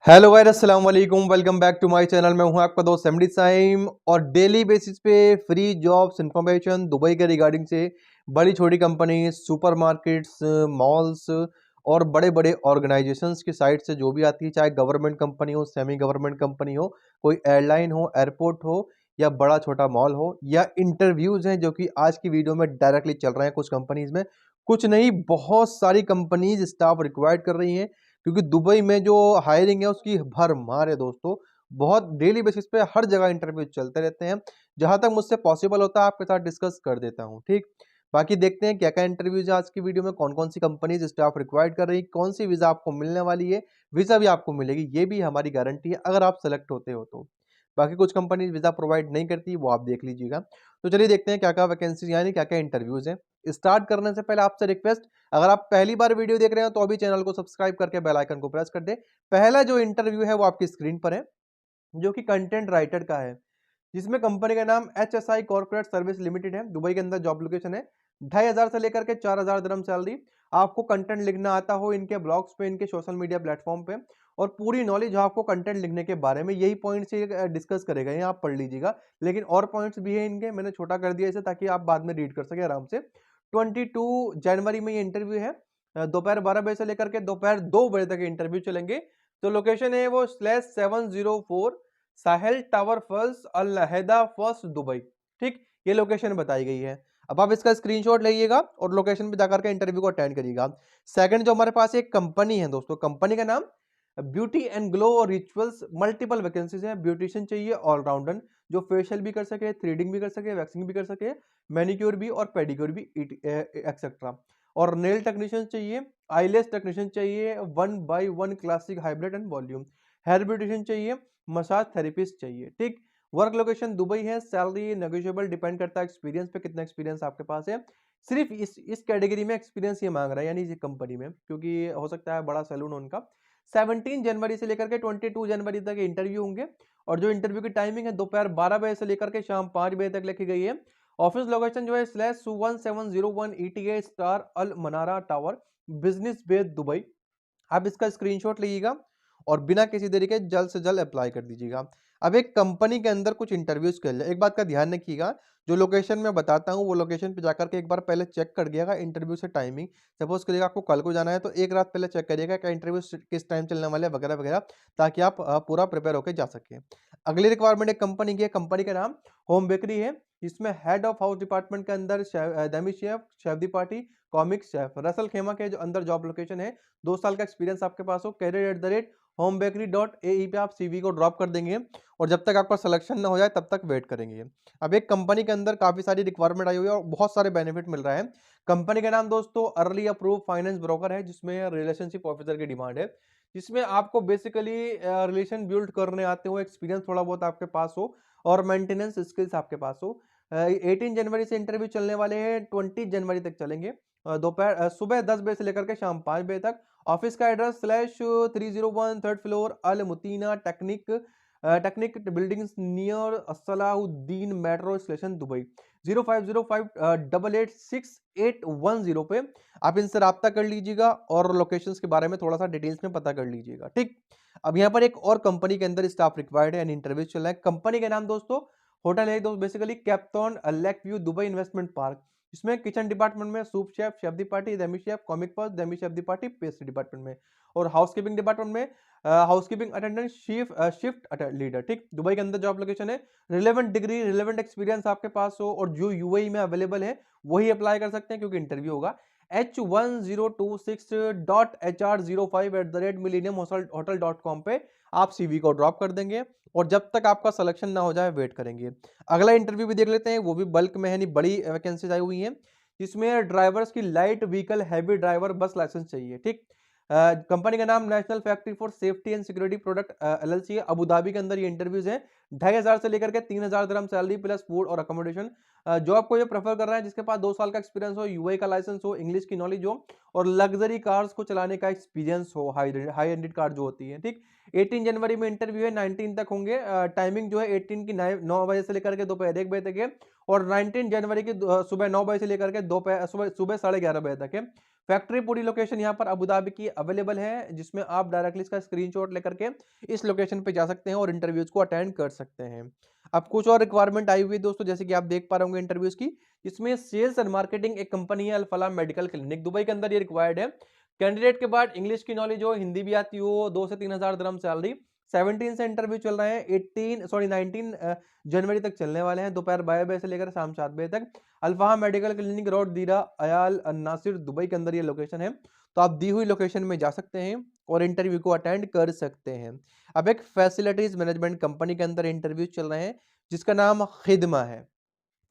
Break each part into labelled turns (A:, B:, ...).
A: Hello guys, अस्सलाम वालेकुम। Welcome back to my channel. मैं हूं आपका दोस्त एमडी साइम और डेली बेसिस पे फ्री जॉब्स इंफॉर्मेशन दुबई के रिगार्डिंग से बड़ी छोटी कंपनी, सुपरमार्केट्स, मॉल्स और बड़े बड़े ऑर्गेनाइजेशंस की साइट से जो भी आती है, चाहे गवर्नमेंट कंपनी हो, सेमी गवर्नमेंट कंपनी हो, कोई एयरलाइन हो, एयरपोर्ट हो या बड़ा छोटा मॉल हो, या इंटरव्यूज हैं जो कि आज की वीडियो में डायरेक्टली चल रहे हैं कुछ कंपनीज में। कुछ नहीं, बहुत सारी कंपनीज स्टाफ रिक्वायर्ड कर रही हैं क्योंकि दुबई में जो हायरिंग है उसकी भरमार है दोस्तों। बहुत डेली बेसिस पे हर जगह इंटरव्यू चलते रहते हैं। जहां तक मुझसे पॉसिबल होता है आपके साथ डिस्कस कर देता हूं, ठीक। बाकी देखते हैं क्या क्या इंटरव्यूज है आज की वीडियो में, कौन कौन सी कंपनीज स्टाफ रिक्वायर्ड कर रही है, कौन सी वीजा आपको मिलने वाली है, वीजा भी आपको मिलेगी, ये भी हमारी गारंटी है अगर आप सेलेक्ट होते हो तो। बाकी कुछ कंपनीज वीजा प्रोवाइड नहीं करती, वो आप देख लीजिएगा। तो चलिए देखते हैं क्या क्या वैकेंसीज यानी क्या क्या इंटरव्यूज हैं। स्टार्ट करने से पहले आपसे रिक्वेस्ट, अगर आप पहली बार वीडियो देख रहे हो तो अभी चैनल को सब्सक्राइब करके बेल आइकन को प्रेस कर दे। पहला जो इंटरव्यू है वो आपकी स्क्रीन पर है, जो कि कंटेंट राइटर का है, जिसमें कंपनी का नाम HSI कॉर्पोरेट सर्विस लिमिटेड है। दुबई के अंदर जॉब लोकेशन है। 2500 से लेकर के 4000 दिरहम सैलरी। आपको कंटेंट लिखना आता हो इनके ब्लॉग्स पे, इनके सोशल मीडिया प्लेटफॉर्म पे, और पूरी नॉलेज हो आपको कंटेंट लिखने के बारे में, यही पॉइंट से डिस्कस करेगा, ये आप पढ़ लीजिएगा। लेकिन और पॉइंट्स भी है इनके, मैंने छोटा कर दिया इसे ताकि आप बाद में रीड कर सके आराम से। 22 जनवरी में ये इंटरव्यू है। दोपहर 12 बजे से लेकर के दोपहर 2 बजे तक इंटरव्यू चलेंगे। तो लोकेशन है वो /704 साहेल टावर फर्स्ट अल लहेदा फर्स्ट दुबई, ठीक। ये लोकेशन बताई गई है। अब आप इसका स्क्रीनशॉट लीजिएगा और लोकेशन पे जाकर के इंटरव्यू को अटेंड करिएगा। सेकंड जो हमारे पास एक कंपनी है दोस्तों, कंपनी का नाम ब्यूटी एंड ग्लो और रिचुअल्स। मल्टीपल वैकेंसीज है। ब्यूटिशियन चाहिए ऑलराउंडर, जो फेशियल भी कर सके, थ्रेडिंग भी कर सके, वैक्सिंग भी कर सके, मैनिक्योर भी और पेडिक्योर भी, एक्सेट्रा। और नेल टेक्नीशियन चाहिए, आईलेस टेक्नीशियन चाहिए, 1x1 classic hybrid and volume, hair beautician चाहिए, मसाज थेरेपिस्ट चाहिए, ठीक। वर्क लोकेशन दुबई है। सैलरी नेगोशिएबल, डिपेंड करता है एक्सपीरियंस पे, कितना एक्सपीरियंस आपके पास है। सिर्फ इस कैटेगरी में एक्सपीरियंस ये मांग रहा है, यानी इस कंपनी में, क्योंकि हो सकता है बड़ा सैलून उनका। 17 जनवरी से लेकर के 22 जनवरी तक इंटरव्यू होंगे। और जो इंटरव्यू की टाइमिंग है दोपहर 12 बजे से लेकर के शाम 5 बजे तक लिखी गई है। ऑफिस लोकेशन जो है /1701 ETA स्टार अल मनारा टावर, बिजनेस बे दुबई। आप इसका स्क्रीनशॉट लीजिएगा और बिना किसी देरी के जल्द से जल्द अप्लाई कर दीजिएगा। अब एक कंपनी के अंदर कुछ इंटरव्यूज कर ले, एक बात का ध्यान रखिएगा, जो लोकेशन मैं बताता हूँ वो लोकेशन पे जाकर के एक बार पहले चेक कर दिएगा इंटरव्यू से टाइमिंग। सपोज करिएगा आपको कल को जाना है तो एक रात पहले चेक करिएगा क्या इंटरव्यू किस टाइम चलने वाले है वगैरह वगैरह, ताकि आप पूरा प्रिपेयर होकर जा सके। अगली रिक्वायरमेंट एक कंपनी की है। कंपनी का नाम होम बेकरी है। इसमें हेड ऑफ हाउस डिपार्टमेंट के अंदर Demi chef, chef de party, comic chef, Russell खेमा के जो अंदर जॉब लोकेशन है। 2 साल का एक्सपीरियंस आपके पास हो। career@homebakery.ae पे आप सीवी को ड्रॉप कर देंगे और जब तक आपका सिलेक्शन ना हो जाए तब तक वेट करेंगे। अब एक कंपनी के अंदर काफी सारी रिक्वायरमेंट आई हुई है और बहुत सारे बेनिफिट मिल रहा है। कंपनी का नाम दोस्तों अर्ली अप्रूव फाइनेंस ब्रोकर है, जिसमें रिलेशनशिप ऑफिसर की डिमांड है, जिसमें आपको बेसिकली रिलेशन बिल्ड करने आते हो, एक्सपीरियंस थोड़ा बहुत आपके पास हो और मेंटेनेंस स्किल्स आपके पास हो। 18 जनवरी से इंटरव्यू चलने वाले हैं, 20 जनवरी तक चलेंगे। सुबह 10 बजे से लेकर के शाम 5 बजे तक। ऑफिस का address /301 third floor Al Muteena technic buildings near Salahuddin metro station Dubai. 0505886810 पे आप इनसे रब्ता कर लीजिएगा और लोकेशंस के बारे में थोड़ा सा डिटेल्स में पता कर लीजिएगा, ठीक। अब यहाँ पर एक और कंपनी के अंदर स्टाफ रिक्वायर्ड है, इंटरव्यू चल रहा है। कंपनी का नाम दोस्तों होटल है दोस्त, basically captain lake view Dubai investment park. इसमें किचन डिपार्टमेंट में sous chef, chef de partie, demi chef, commis पर्स, demi chef de partie, pastry department में, और हाउसकीपिंग डिपार्टमेंट में हाउसकीपिंग अटेंडेंट, शिफ्ट लीडर, ठीक। दुबई के अंदर जॉब लोकेशन है। रिलेवेंट डिग्री, रिलेवेंट एक्सपीरियंस आपके पास हो और जो यूएई में अवेलेबल है वही अप्लाई कर सकते हैं, क्योंकि इंटरव्यू होगा। h1026.hr05@millenniumhotel.com पे आप सीवी को ड्रॉप कर देंगे और जब तक आपका सिलेक्शन ना हो जाए वेट करेंगे। अगला इंटरव्यू भी देख लेते हैं, वो भी बल्क में है, नहीं बड़ी वैकेंसीज आई हुई हैं, जिसमें ड्राइवर्स की light vehicle heavy driver bus license चाहिए, ठीक। कंपनी का नाम national factory for safety and security product LLC है। अबू धाबी के अंदर ये इंटरव्यूज हैं। 2500 से लेकर के 3000 दिरहम सैलरी प्लस फूड और अकोमोडेशन। जॉब को ये प्रेफर कर रहा है जिसके पास 2 साल का एक्सपीरियंस हो, यूए का लाइसेंस हो, इंग्लिश की नॉलेज हो और लग्जरी कार्स को चलाने का एक्सपीरियंस हो, हाई एंडेड कार जो होती है, ठीक। 18 जनवरी में इंटरव्यू है, 19 तक होंगे। टाइमिंग जो है 18 की 9 बजे से लेकर के दोपहर 1 बजे तक है और 19 जनवरी की सुबह 9 बजे से लेकर के दोपहर सुबह सुबह 11:30 बजे तक है। फैक्ट्री पूरी लोकेशन यहाँ पर अबू धाबी की अवेलेबल है, जिसमें आप डायरेक्टली इसका स्क्रीनशॉट लेकर के इस लोकेशन पे जा सकते हैं और इंटरव्यूज को अटेंड कर सकते हैं। अब कुछ और रिक्वायरमेंट आई हुई है दोस्तों, जैसे कि आप देख पा रहे होंगे इंटरव्यूज की। इसमें सेल्स एंड मार्केटिंग एक कंपनी है, अल फलाह मेडिकल क्लिनिक, दुबई के अंदर ये रिक्वायर्ड है। कैंडिडेट के बाद इंग्लिश की नॉलेज हो, हिंदी भी आती हो, 2 से 3,000 दिरहम सैलरी। 17 से इंटरव्यू चल रहे हैं, 19 जनवरी तक चलने वाले हैं, दोपहर 12 बजे से लेकर शाम 7 बजे तक। Alfaha medical clinic, road Deira Ayal Nasser, Dubai के अंदर ये लोकेशन है। तो आप दी हुई लोकेशन में जा सकते हैं और इंटरव्यू को अटेंड कर सकते हैं। अब एक फैसिलिटीज मैनेजमेंट कंपनी के अंदर इंटरव्यू चल रहे हैं, जिसका नाम खिदमा है,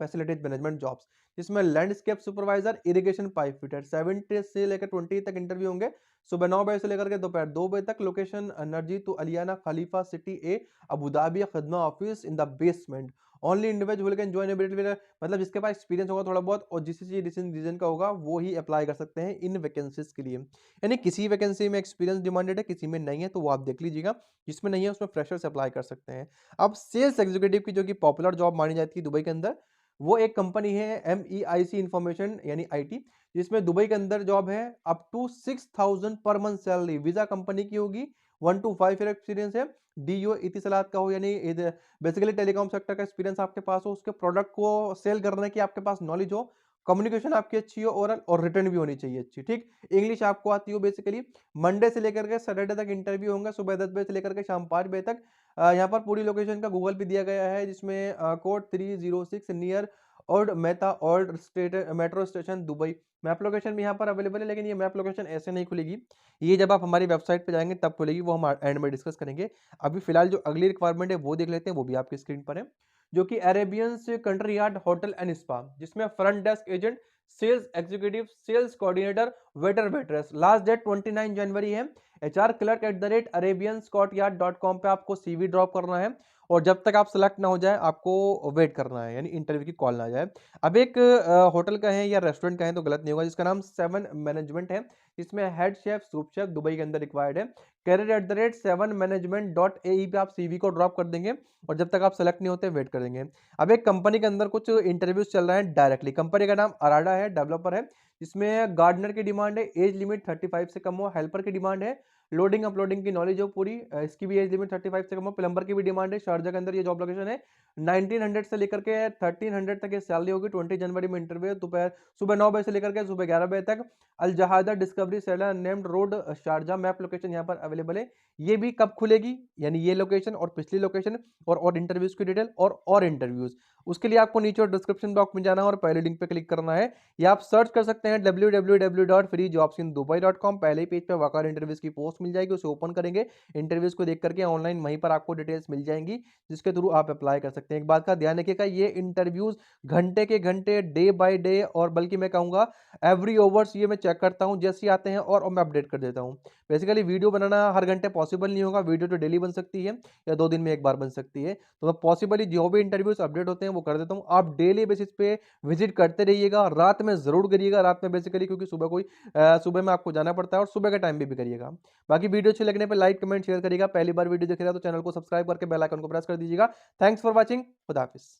A: फैसिलिटीज मैनेजमेंट जॉब्स, जिसमें landscape supervisor, irrigation pipe fitter. 70 से लेकर 20 तक इंटरव्यू होंगे, सुबह 9 बजे से लेकर के दोपहर 2 बजे तक। Location energy two Aliyana Khalifa city A, Abu Dhabi, Khidmah office in the basement. Only individual can join ability, मतलब जिसके पास एक्सपीरियंस होगा थोड़ा बहुत और जिस रीजन का होगा वो ही अप्लाई कर सकते हैं इन वैकेंसीज के लिए। यानी किसी वैकेंसी में एक्सपीरियंस डिमांडेड है, किसी में नहीं है, तो वो आप देख लीजिएगा। जिसमें नहीं है उसमें फ्रेशर से अप्लाई कर सकते हैं। अब सेल्स एग्जीक्यूटिव की जो कि पॉपुलर जॉब मानी जाती है दुबई के अंदर, वो एक कंपनी है MEIC इंफॉर्मेशन यानी IT, जिसमें दुबई के अंदर जॉब है। Up to 6,000 per month salary, visa company की होगी। 1 to 5 ईयर एक्सपीरियंस है, DO इतिसलात का हो, यानी बेसिकली टेलीकॉम सेक्टर का एक्सपीरियंस आपके पास हो, उसके प्रोडक्ट को सेल करने की आपके पास नॉलेज हो, कम्युनिकेशन आपकी अच्छी हो, ओरल और रिटर्न भी होनी चाहिए अच्छी, ठीक। इंग्लिश आपको आती हो बेसिकली। मंडे से लेकर के सैटरडे तक इंटरव्यू होंगे, सुबह 10 बजे से लेकर के शाम 5 बजे तक। यहाँ पर पूरी लोकेशन का गूगल पे दिया गया है, जिसमें code 306 near old Mehta old state metro station Dubai. Map location भी यहाँ पर अवेलेबल है, लेकिन ये मैप लोकेशन ऐसे नहीं खुलेगी, ये जब आप हमारी वेबसाइट पे जाएंगे तब खुलेगी, वो हम एंड में डिस्कस करेंगे। अभी फिलहाल जो अगली रिक्वायरमेंट है वो देख लेते हैं, वो भी आपकी स्क्रीन पर है, जो कि Arabians courtyard hotel and spa, जिसमें front desk agent, sales executive, sales coordinator, waiter waitress. Last date 29 जनवरी है। HR@arabianscottYard.com पे आपको CV ड्रॉप करना है और जब तक आप सेलेक्ट ना हो जाए आपको वेट करना है, यानी इंटरव्यू की कॉल ना आ जाए। अब एक होटल का है या रेस्टोरेंट का है तो गलत नहीं होगा, जिसका नाम 7 मैनेजमेंट है, इसमें head chef, soup chef Dubai के अंदर रिक्वायर्ड है। career@7management.ae पे आप CV को ड्रॉप कर देंगे और जब तक आप सेलेक्ट नहीं होते वेट कर देंगे। अब एक कंपनी के अंदर कुछ इंटरव्यूज चल रहे हैं डायरेक्टली, कंपनी का नाम अराडा है, डेवलपर है। इसमें गार्डनर की डिमांड है, एज लिमिट 35 से कम हो। हेल्पर की डिमांड है, लोडिंग अपलोडिंग की नॉलेज हो पूरी, इसकी भी एज लिमिट 35 से कम हो। प्लम्बर की भी डिमांड है, शारजा के अंदर ये जॉब लोकेशन है। 1900 से लेकर के 1300 तक ये सैलरी होगी। 20 जनवरी में इंटरव्यू, दोपहर सुबह 9 बजे से लेकर के सुबह 11 बजे तक। Al Jahada discovery seller named road Sharjah, map location यहाँ पर अवेलेबल है। ये भी कब खुलेगी, यानी ये लोकेशन और पिछली लोकेशन और इंटरव्यूज की डिटेल और इंटरव्यूज, उसके लिए आपको नीचे डिस्क्रिप्शन बॉक्स में जाना है और पहले लिंक पे क्लिक करना है, या आप सर्च कर सकते हैं www.freejobsindubai.com। पहले ही पेज पे वकार इंटरव्यूज की पोस्ट मिल जाएगी, उसे ओपन करेंगे, इंटरव्यूज को देख करके ऑनलाइन वहीं पर आपको डिटेल्स मिल जाएंगी, जिसके थ्रू आप अप्लाई कर सकते हैं। एक बात का ध्यान रखिएगा, ये इंटरव्यूज घंटे के घंटे, डे बाय डे, और बल्कि मैं कहूंगा एवरी ओवर्स ये मैं चेक करता हूं, जैसे ही आते हैं और मैं अपडेट कर देता हूं। बेसिकली वीडियो बनाना हर घंटे पॉसिबल नहीं होगा, वीडियो तो डेली बन सकती है या 2 दिन में एक बार बन सकती है, तो मैं पॉसिबली जो भी इंटरव्यूज अपडेट होते हैं वो कर देता हूं। आप डेली बेसिस पे विजिट करते रहिएगा, रात में जरूर करिएगा, रात में बेसिकली क्योंकि सुबह में आपको जाना पड़ता है और सुबह के टाइम भी करिएगा। बाकी वीडियो अच्छी लगने पे लाइक कमेंट शेयर करिएगा, पहली बार वीडियो देख रहे हैं तो चैनल को सब्सक्राइब करके बेल आइकन को प्रेस कर दीजिएगा। थैंक्स फॉर वॉचिंग, खुदा हाफिज।